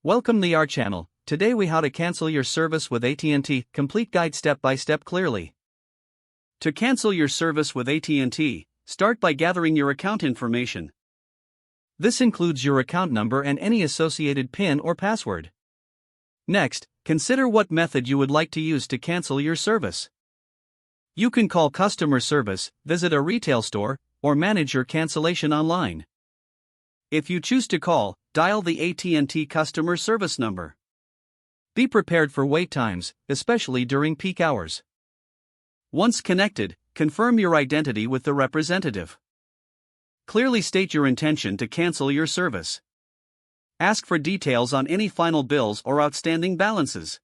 Welcome to our channel. Today we how to cancel your service with AT&T, complete guide step by step clearly. To cancel your service with AT&T, start by gathering your account information. This includes your account number and any associated PIN or password. Next, consider what method you would like to use to cancel your service. You can call customer service, visit a retail store, or manage your cancellation online. If you choose to call, dial the AT&T customer service number. Be prepared for wait times, especially during peak hours. Once connected, confirm your identity with the representative. Clearly state your intention to cancel your service. Ask for details on any final bills or outstanding balances.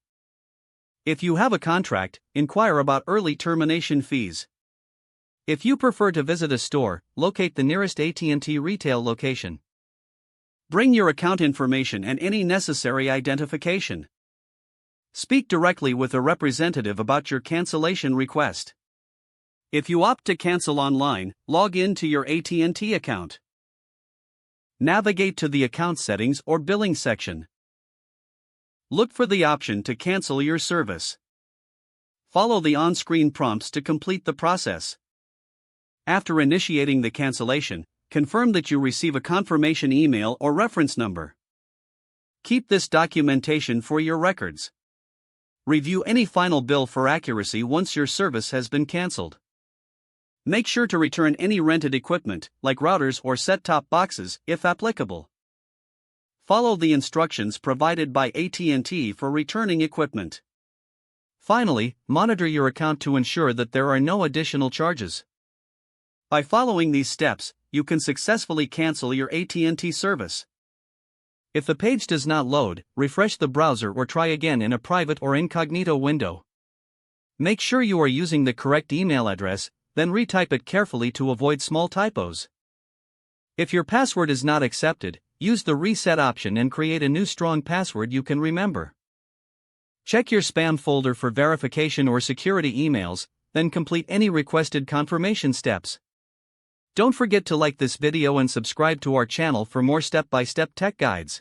If you have a contract, inquire about early termination fees. If you prefer to visit a store, locate the nearest AT&T retail location. Bring your account information and any necessary identification. Speak directly with a representative about your cancellation request. If you opt to cancel online, log in to your AT&T account. Navigate to the account settings or billing section. Look for the option to cancel your service. Follow the on-screen prompts to complete the process. After initiating the cancellation, confirm that you receive a confirmation email or reference number. Keep this documentation for your records. Review any final bill for accuracy once your service has been canceled. Make sure to return any rented equipment, like routers or set-top boxes, if applicable. Follow the instructions provided by AT&T for returning equipment. Finally, monitor your account to ensure that there are no additional charges. By following these steps, you can successfully cancel your AT&T service. If the page does not load, refresh the browser or try again in a private or incognito window. Make sure you are using the correct email address, then retype it carefully to avoid small typos. If your password is not accepted, use the reset option and create a new strong password you can remember. Check your spam folder for verification or security emails, then complete any requested confirmation steps. Don't forget to like this video and subscribe to our channel for more step-by-step tech guides.